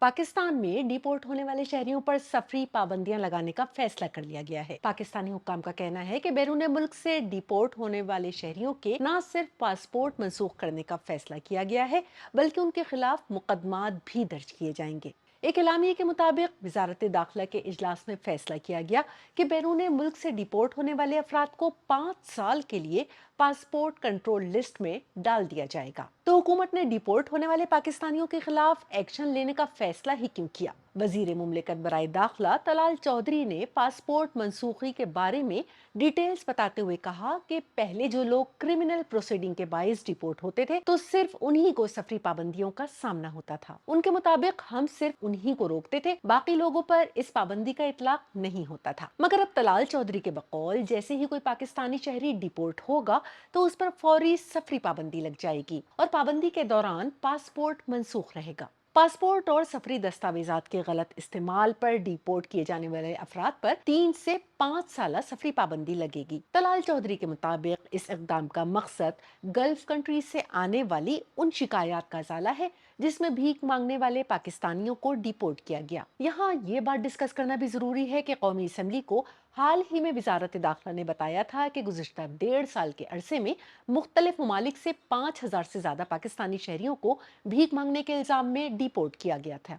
पाकिस्तान में डिपोर्ट होने वाले शहरियों पर सफरी पाबंदियां लगाने का फैसला कर लिया गया है। पाकिस्तानी हुक्काम का कहना है कि बैरून मुल्क से डिपोर्ट होने वाले शहरियों के न सिर्फ पासपोर्ट मंसूख करने का फैसला किया गया है, बल्कि उनके खिलाफ मुकदमात भी दर्ज किए जाएंगे। एक एलामिया के मुताबिक वजारत दाखिला के इजलास में फैसला किया गया कि बैरून मुल्क से डिपोर्ट होने वाले अफराद को 5 साल के लिए पासपोर्ट कंट्रोल लिस्ट में डाल दिया जाएगा। तो हुकूमत ने डिपोर्ट होने वाले पाकिस्तानियों के खिलाफ एक्शन लेने का फैसला ही क्यों किया? वजीर मुमलिकत बराए दाखिला तलाल चौधरी ने पासपोर्ट मनसूखी के बारे में डिटेल्स बताते हुए कहा कि पहले जो लोग क्रिमिनल प्रोसीडिंग के बाइस डिपोर्ट होते थे तो सिर्फ उन्हीं को सफरी पाबंदियों का सामना होता था। उनके मुताबिक हम सिर्फ उन्हीं को रोकते थे, बाकी लोगों पर इस पाबंदी का इतलाक नहीं होता था। मगर अब तलाल चौधरी के बकौल जैसे ही कोई पाकिस्तानी शहरी डिपोर्ट होगा तो उस पर फौरी सफरी पाबंदी लग जाएगी और पाबंदी के दौरान पासपोर्ट मनसूख रहेगा। पासपोर्ट और सफरी दस्तावेजात के गलत इस्तेमाल पर डिपोर्ट किए जाने वाले अफराद पर 3 से 5 साल सफरी पाबंदी लगेगी। तलाल चौधरी के मुताबिक इस इकदाम का मकसद गल्फ कंट्रीज से आने वाली उन शिकायत का इजाला है जिसमें भीख मांगने वाले पाकिस्तानियों को डिपोर्ट किया गया। यहाँ ये बात डिस्कस करना भी जरूरी है कि कौमी असम्बली को हाल ही में वजारत दाखिला ने बताया था कि गुज़िश्ता 1.5 साल के अरसे में मुख्तलिफ ममालिक से 5,000 से ज्यादा पाकिस्तानी शहरियों को भीख मांगने के इल्जाम में डिपोर्ट किया गया था।